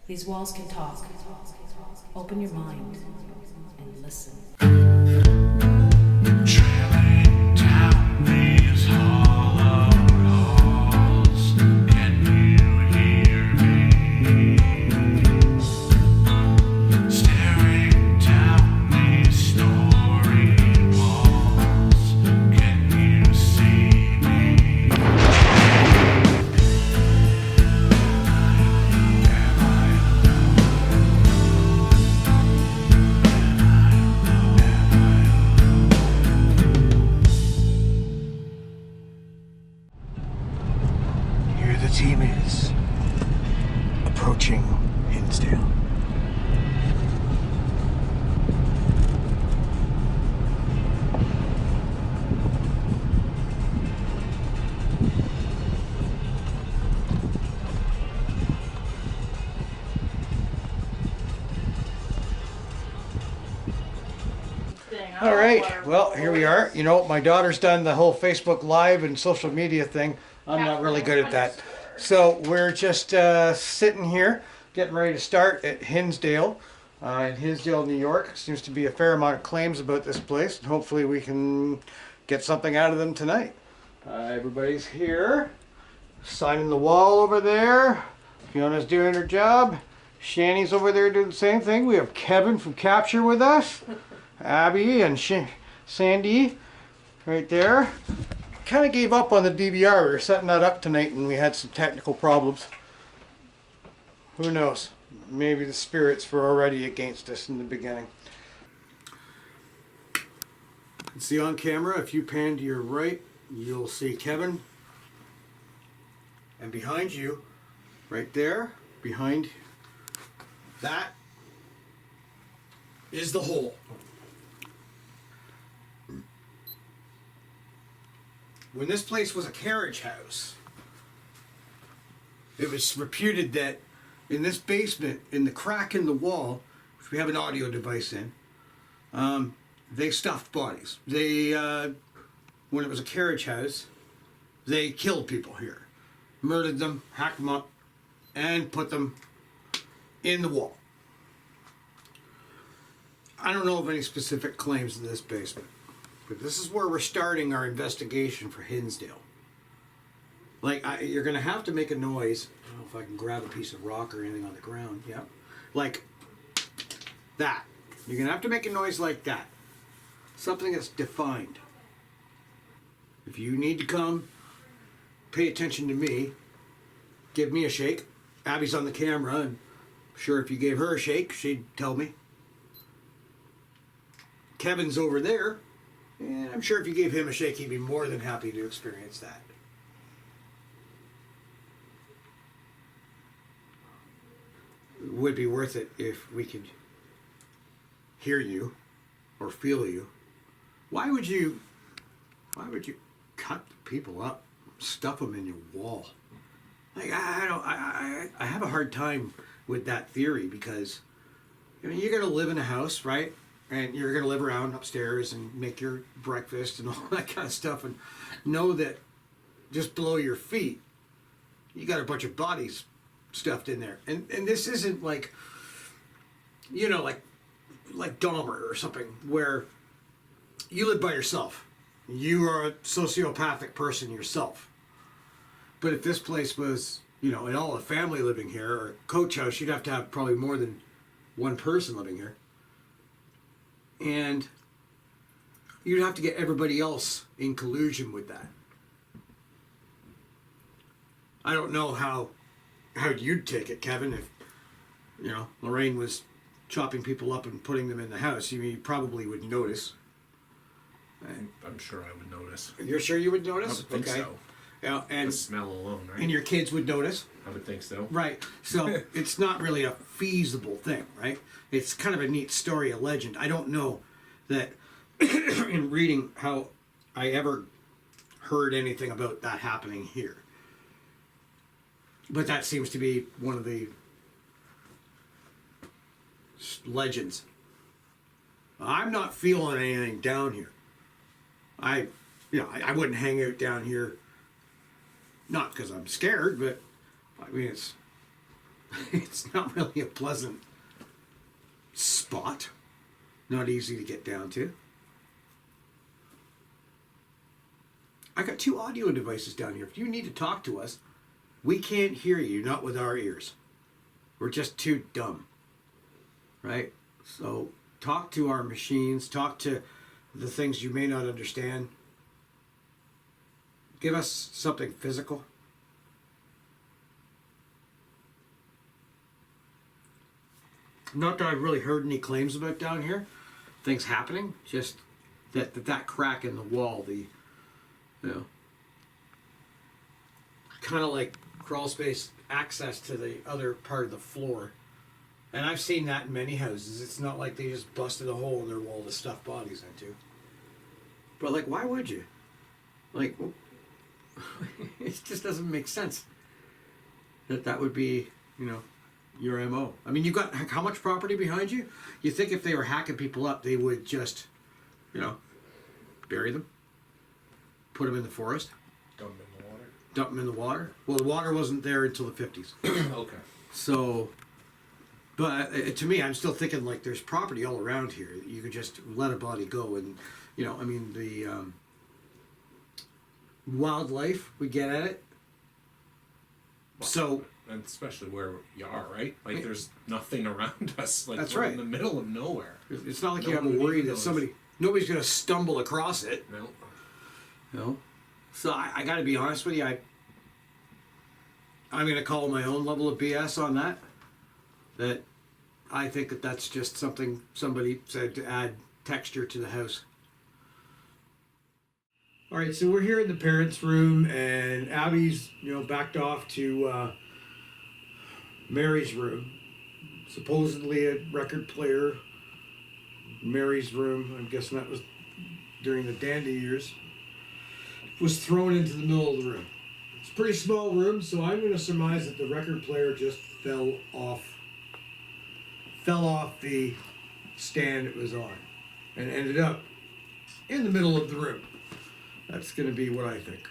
These walls can talk. Open your mind and listen. Trailing down these hollow halls, can you hear me? Staring down these storied walls, can you see me? Am I Here the team is, approaching Hinsdale. All right, well, here we are. You know, my daughter's done the whole Facebook Live and social media thing. I'm not really good at that. So we're just sitting here, getting ready to start at Hinsdale, in Hinsdale, New York. Seems to be a fair amount of claims about this place, and hopefully we can get something out of them tonight. Everybody's here, signing the wall over there. Fiona's doing her job. Shani's over there doing the same thing. We have Kevin from Capture with us. Abby and Sandy right there. Kind of gave up on the DVR. We were setting that up tonight and we had some technical problems. Who knows? Maybe the spirits were already against us in the beginning. You can see on camera, if you pan to your right, you'll see Kevin. And behind you, right there, behind that, is the hole. When this place was a carriage house, it was reputed that in this basement, in the crack in the wall, which we have an audio device in, they stuffed bodies. They, when it was a carriage house, they killed people here, murdered them, hacked them up, and put them in the wall. I don't know of any specific claims in this basement. But this is where we're starting our investigation for Hinsdale. Like, you're going to have to make a noise. I don't know if I can grab a piece of rock or anything on the ground. Yeah. Like that. You're going to have to make a noise like that. Something that's defined. If you need to come, pay attention to me. Give me a shake. Abby's on the camera, and I'm sure if you gave her a shake, she'd tell me. Kevin's over there. And I'm sure if you gave him a shake, he'd be more than happy to experience that. It would be worth it if we could hear you or feel you. Why would you cut people up, stuff them in your wall? Like, I have a hard time with that theory because, I mean, you're going to live in a house, right? And you're going to live around upstairs and make your breakfast and all that kind of stuff, and know that just below your feet, you got a bunch of bodies stuffed in there. And this isn't like, you know, like Dahmer or something, where you live by yourself. You are a sociopathic person yourself. But if this place was, you know, and all a family living here, or a coach house, you'd have to have probably more than one person living here. And you'd have to get everybody else in collusion with that. I don't know how you'd take it, Kevin, if, you know, Lorraine was chopping people up and putting them in the house. You probably would notice. I'm sure I would notice. You're sure you would notice? I would think so. Yeah, and The smell alone, right? And your kids would notice? I would think so. Right. So it's not really a feasible thing, right? It's kind of a neat story, a legend. I don't know that in reading how I ever heard anything about that happening here. But that seems to be one of the legends. I'm not feeling anything down here. I wouldn't hang out down here, not because I'm scared, but I mean, It's not really a pleasant spot. Not easy to get down to. I got 2 audio devices down here. If you need to talk to us, we can't hear you, not with our ears. We're just too dumb. Right? So talk to our machines, talk to the things you may not understand. Give us something physical. Not that I've really heard any claims about down here. Things happening. Just that crack in the wall, kind of like crawl space access to the other part of the floor. And I've seen that in many houses. It's not like they just busted a hole in their wall to stuff bodies into. But like, why would you? Like, it just doesn't make sense that would be, your MO. I mean, you've got how much property behind you? You think if they were hacking people up, they would just, bury them, put them in the forest, Dump them in the water. dump them in the water? Well, the water wasn't there until the 50s. Okay. So, but to me, I'm still thinking like there's property all around here. You could just let a body go, and the wildlife, we get at it. So, And especially where you are, right? Like, there's nothing around us. Like, That's we're right. in the middle of nowhere. it's not like No you have a one worry even that knows. nobody's going to stumble across it. No. So I got to be honest with you. I'm going to call my own level of BS on that. That I think that's just something somebody said to add texture to the house. All right, so we're here in the parents' room, and Abby's, backed off to Mary's room. Supposedly a record player. Mary's room, I'm guessing that was during the dandy years, was thrown into the middle of the room. It's a pretty small room, so I'm going to surmise that the record player just fell off the stand it was on and ended up in the middle of the room. That's going to be what I think.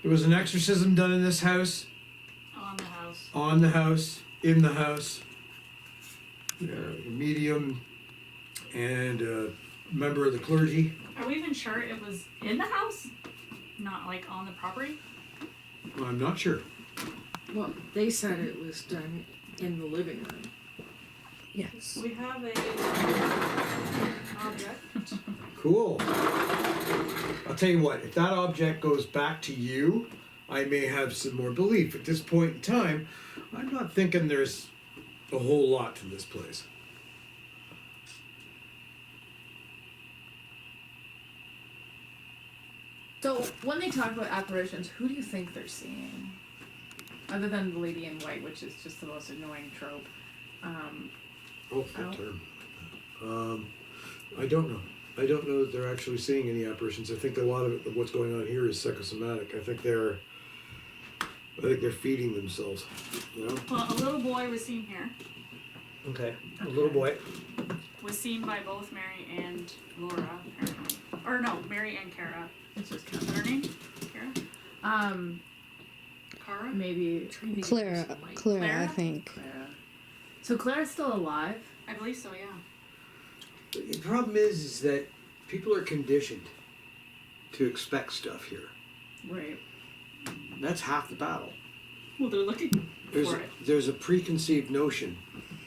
There was an exorcism done in this house, On the house. on the house, in the house. A medium and a member of the clergy. Are we even sure it was in the house? Not like on the property? Well, I'm not sure. Well, they said it was done in the living room. Yes. We have a object. Cool. I'll tell you what, if that object goes back to you, I may have some more belief. At this point in time, I'm not thinking there's a whole lot to this place. So when they talk about apparitions, who do you think they're seeing? Other than the lady in white, which is just the most annoying trope. Oh, good term. I don't know. I don't know that they're actually seeing any apparitions. I think a lot of what's going on here is psychosomatic. I think they're feeding themselves. Well, a little boy was seen here. Okay. A little boy. Was seen by both Mary and Laura, apparently. Or no, Mary and Kara. It's just Is that her name? Kara? Kara? maybe Clara, Clara? I think. Clara. So Clara's still alive? I believe so, yeah. The problem is that people are conditioned to expect stuff here. Right. That's half the battle. Well, they're looking for it. There's a preconceived notion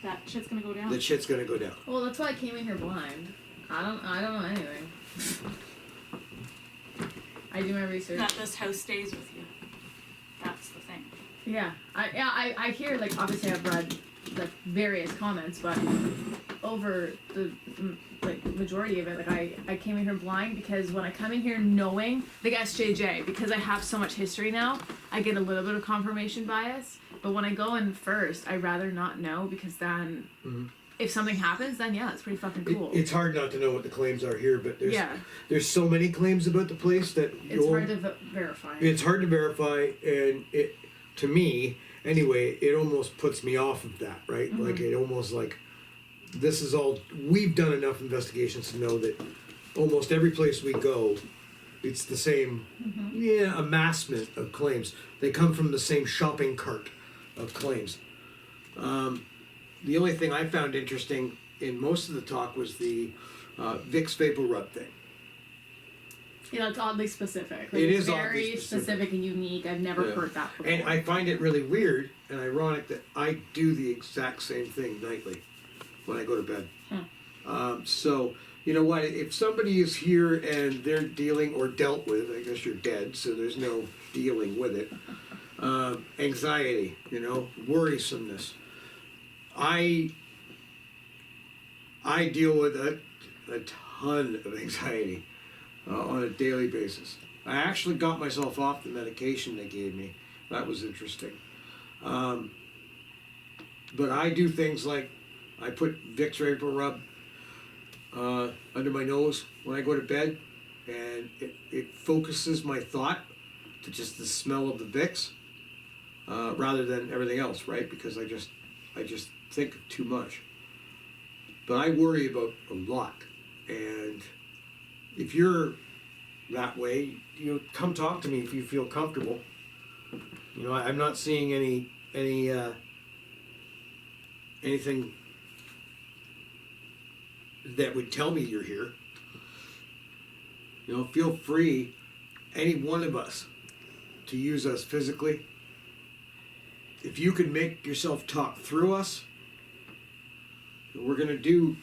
That shit's gonna go down. that shit's gonna go down. Well, that's why I came in here blind. I don't know anything. I do my research. That this house stays with you. That's the thing. Yeah, I hear, like, obviously I've read the various comments, but over the majority of it, like, I came in here blind because when I come in here knowing, like SJJ, because I have so much history now, I get a little bit of confirmation bias. But when I go in first, I'd rather not know, because then if something happens, then yeah, it's pretty fucking cool. It's hard not to know what the claims are here, but Yeah. there's so many claims about the place that It's hard to verify. It's hard to verify, and it, to me, anyway, it almost puts me off of that, right? Like, it almost like, this is all, we've done enough investigations to know that almost every place we go, it's the same, amassment of claims. They come from the same shopping cart of claims. The only thing I found interesting in most of the talk was the Vicks Vapor Rub thing. Yeah, it's oddly specific. It It's is oddly very specific. specific and unique. I've never Yeah. heard that before. And I find it really weird and ironic that I do the exact same thing nightly when I go to bed. So, you know what? If somebody is here and they're dealing or dealt with, I guess you're dead, so there's no dealing with it. Anxiety, you know, worrisomeness. I deal with a ton of anxiety on a daily basis. I actually got myself off the medication they gave me. That was interesting. But I do things like I put Vicks Vapor Rub under my nose when I go to bed, and it focuses my thought to just the smell of the Vicks rather than everything else, right? Because I just think too much. But I worry about a lot, and if you're that way, you know, come talk to me if you feel comfortable. You know, I'm not seeing anything that would tell me you're here. You know, feel free, any one of us, to use us physically. If you can make yourself talk through us, we're going to do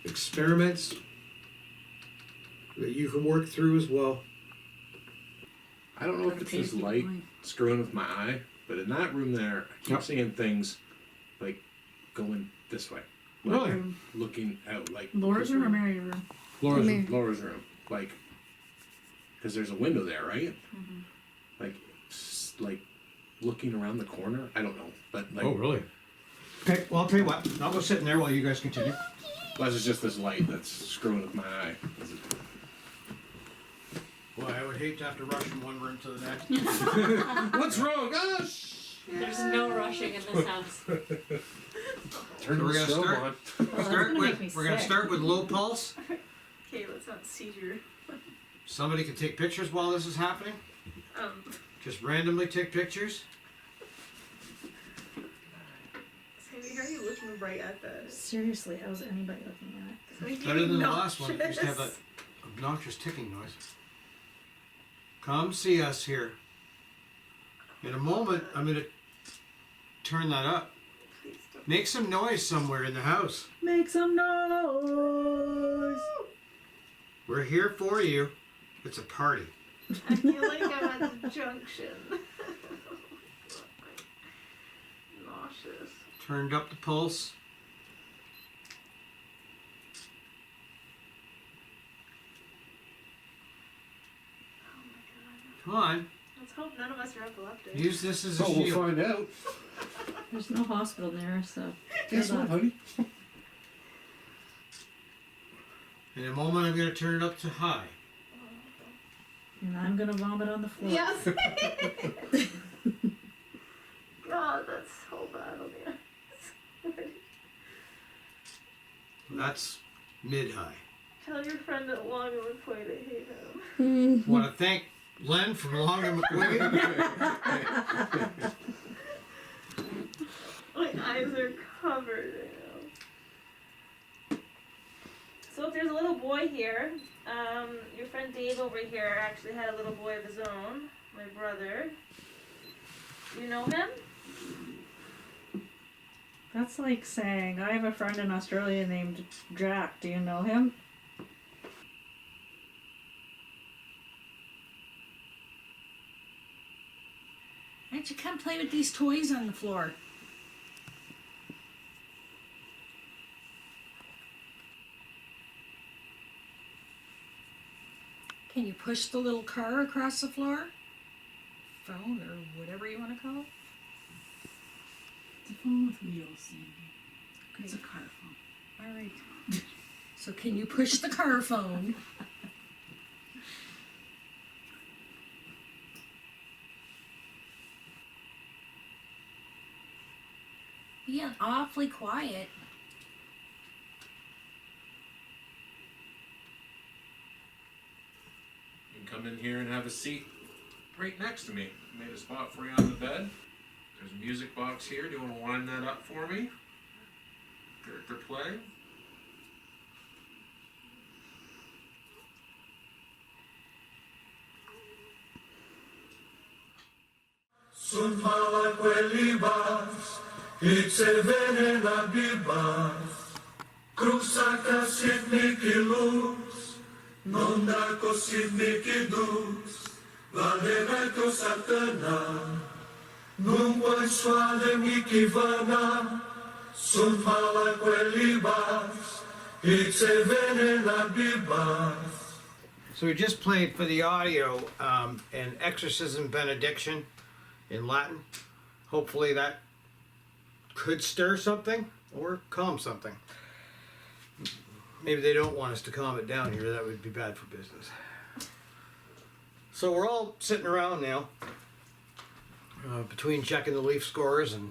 experiments that you can work through as well. I don't know if it's this light screwing with my eye, but in that room there, I keep Yep. seeing things like going this way. Like, Really? looking out, like Laura's room or Mary's room? Laura's room. Like, because there's a window there, right? Like, like looking around the corner. I don't know, but like, really? Okay, well, I'll tell you what. I'll go sit in there while you guys continue. unless it's just this light that's screwing with my eye. Well, I would hate to have to rush from one room to the next. What's wrong? Gosh! There's no rushing in this house. Turn So we're the gonna strobe start- on. We're gonna start with low pulse. Okay, let's not seizure. Somebody can take pictures while this is happening. Just randomly take pictures. Sammy, how are you looking right at that? Seriously, how's anybody looking at it? It's making Better me than the last one. It used to have that nauseous. obnoxious ticking noise. Come see us here. In a moment, I'm gonna turn that up. Please don't. Make some noise somewhere in the house. Make some noise! We're here for you. It's a party. I feel like I'm at the junction. Nauseous. Turned up the pulse. Come on. Let's hope none of us are epileptic. Use this as a Oh, we'll shield. find out. There's no hospital near, so. Guess what, honey? In a moment, I'm going to turn it up to high. And I'm gonna vomit on the floor. Yes. God, that's so bad on the eyes. That's mid-high. Tell your friend that Long and McQuaid I hate him. Want to thank Len from Long and McQuaid. My eyes are covered right now. So if there's a little boy here, your friend Dave over here actually had a little boy of his own, my brother. You know him? That's like saying, I have a friend in Australia named Jack. Do you know him? Why don't you come play with these toys on the floor? Can you push the little car across the floor? Phone or whatever you want to call it? It's a phone with wheels, Sandy. Okay. It's a car phone. All right. So can you push the car phone? Being awfully quiet. You can come in here and have a seat right next to me. Made a spot for you on the bed. There's music box here. Do you want to wind that up for me? Character play. Sunt mala quelibas, itse venena bibas, crusaka sidniki luz, non dako sidniki dus, vadenako satana, nunque suade mikivana, sunt mala quelibas, itse venena bibas. So we just played for the audio an exorcism benediction in Latin. Hopefully that could stir something or calm something. Maybe they don't want us to calm it down here. That would be bad for business. So we're all sitting around now, between checking the Leaf scores and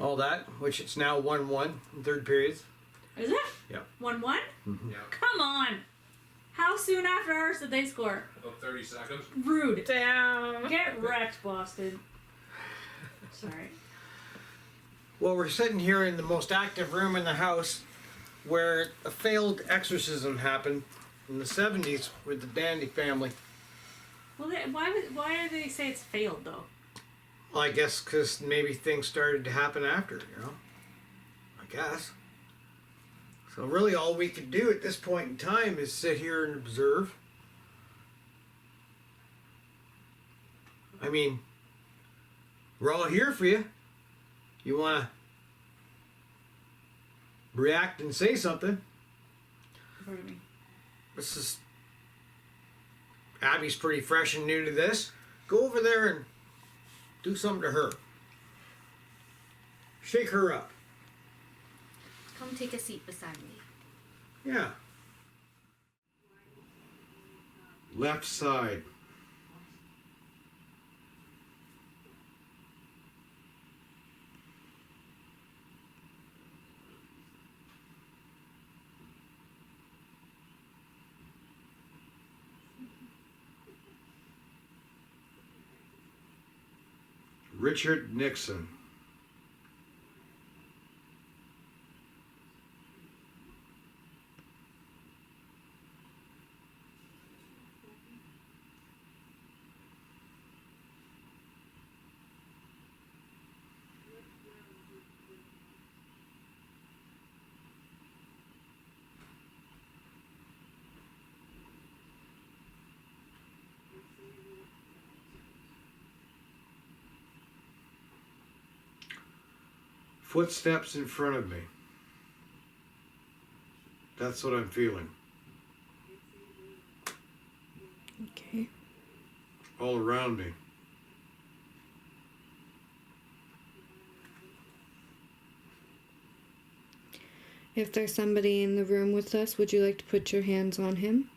all that, which it's now 1-1 in third periods. Is it? Yeah. 1-1? Yeah. Come on! How soon after ours did they score? About 30 seconds. Rude. Damn. Get wrecked, Boston. Sorry. Well, we're sitting here in the most active room in the house where a failed exorcism happened in the 70s with the Dandy family. Well, why do they say it's failed, though? Well, I guess because maybe things started to happen after, you know? I guess. So really all we could do at this point in time is sit here and observe. I mean, we're all here for you. You want to react and say something. Pardon me. This is... Abby's pretty fresh and new to this. Go over there and do something to her. Shake her up. Come take a seat beside me. Yeah. Left side. Richard Nixon. Footsteps in front of me. That's what I'm feeling. Okay. All around me. If there's somebody in the room with us, would you like to put your hands on him?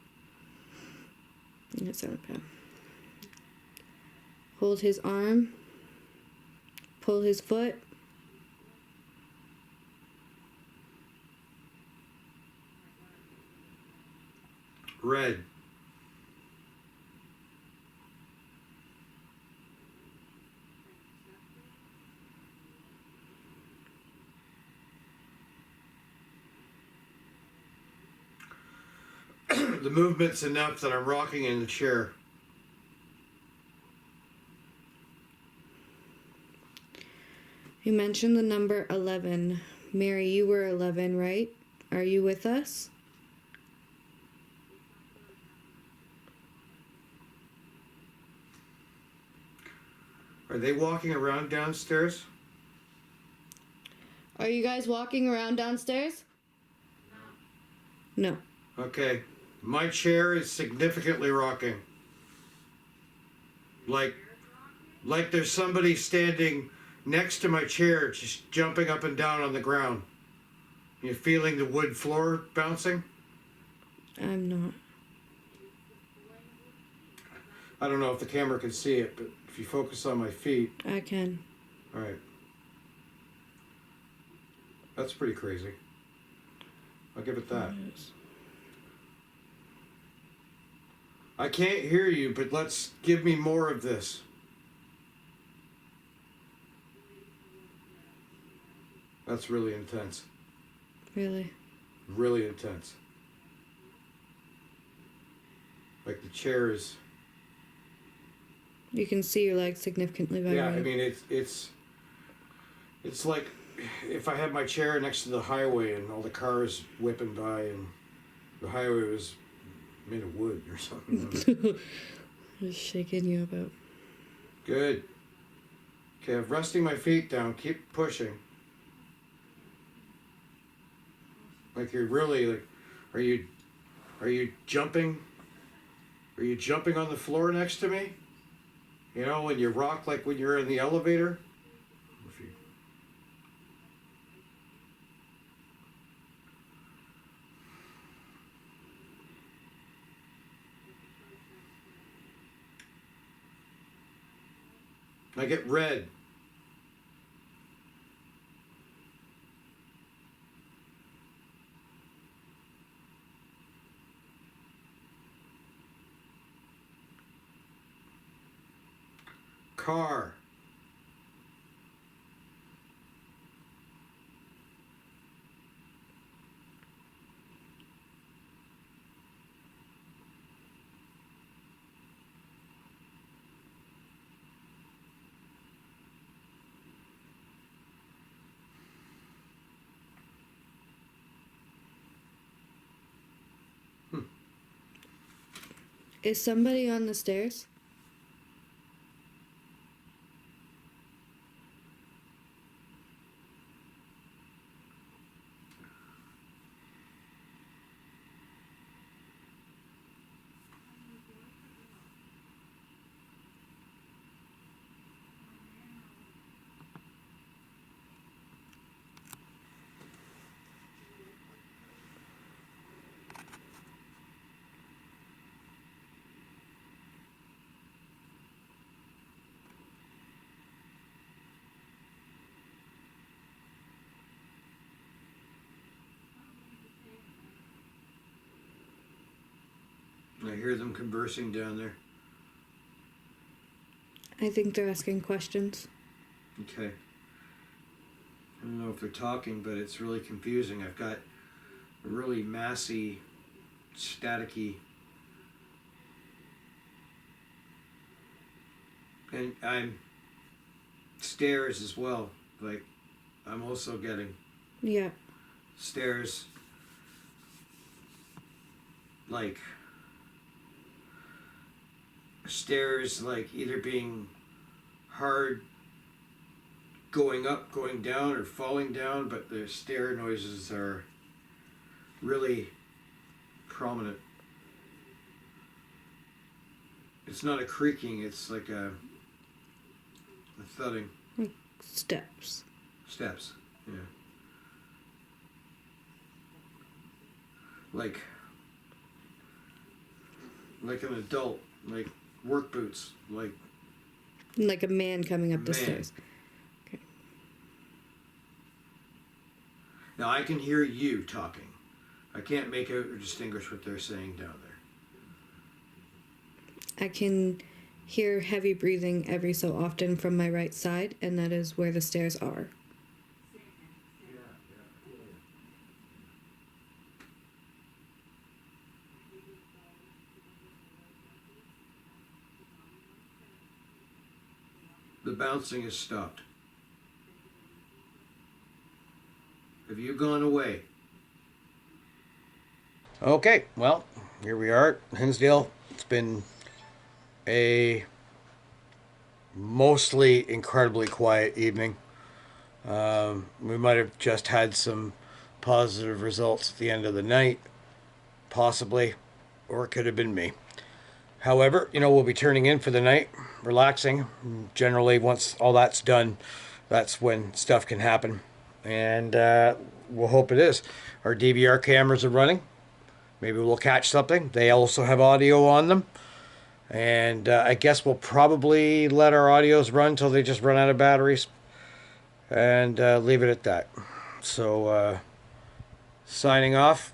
Yes, okay. Hold his arm. Pull his foot. Red. The movement's enough that I'm rocking in the chair. You mentioned the number 11. Mary, you were 11, right? Are you with us? Are they walking around downstairs? Are you guys walking around downstairs? No. Okay. My chair is significantly rocking. Like there's somebody standing next to my chair, just jumping up and down on the ground. You're feeling the wood floor bouncing? I'm not. I don't know if the camera can see it, but if you focus on my feet, I can. all right. That's pretty crazy. I'll give it that. I can't hear you, but give me more of this. That's really intense. Really? Really intense. Like the chair is. You can see your legs significantly vibrate. Yeah, I mean it's like if I had my chair next to the highway and all the cars whipping by and the highway was made of wood or something. Just shaking you about. Good. Okay, I'm resting my feet down. Keep pushing. Like you're really like, are you jumping? Are you jumping on the floor next to me? You know, when you rock like when you're in the elevator? If you... I get red. Car. Is somebody on the stairs? I hear them conversing down there. I think they're asking questions. Okay. I don't know if they're talking, but it's really confusing. I've got a really massy, staticky, and I'm stairs as well. Like I'm also getting Yeah. stairs. Like stairs, like either being hard going up, going down, or falling down, but the stair noises are really prominent. It's not a creaking, it's like a thudding. Steps. Steps, yeah. Like an adult, like work boots, like Like a man coming up the Man. stairs. Now I can hear you talking. I can't make out or distinguish what they're saying down there. I can hear heavy breathing every so often from my right side, and that is where the stairs are. The bouncing has stopped. Have you gone away? Okay, well, here we are, Hinsdale. It's been a mostly incredibly quiet evening. We might have just had some positive results at the end of the night, possibly, or it could have been me. However, we'll be turning in for the night, relaxing. Generally, once all that's done, that's when stuff can happen. And we'll hope it is. Our DVR cameras are running. Maybe we'll catch something. They also have audio on them. And I guess we'll probably let our audios run until they just run out of batteries. And leave it at that. So, signing off.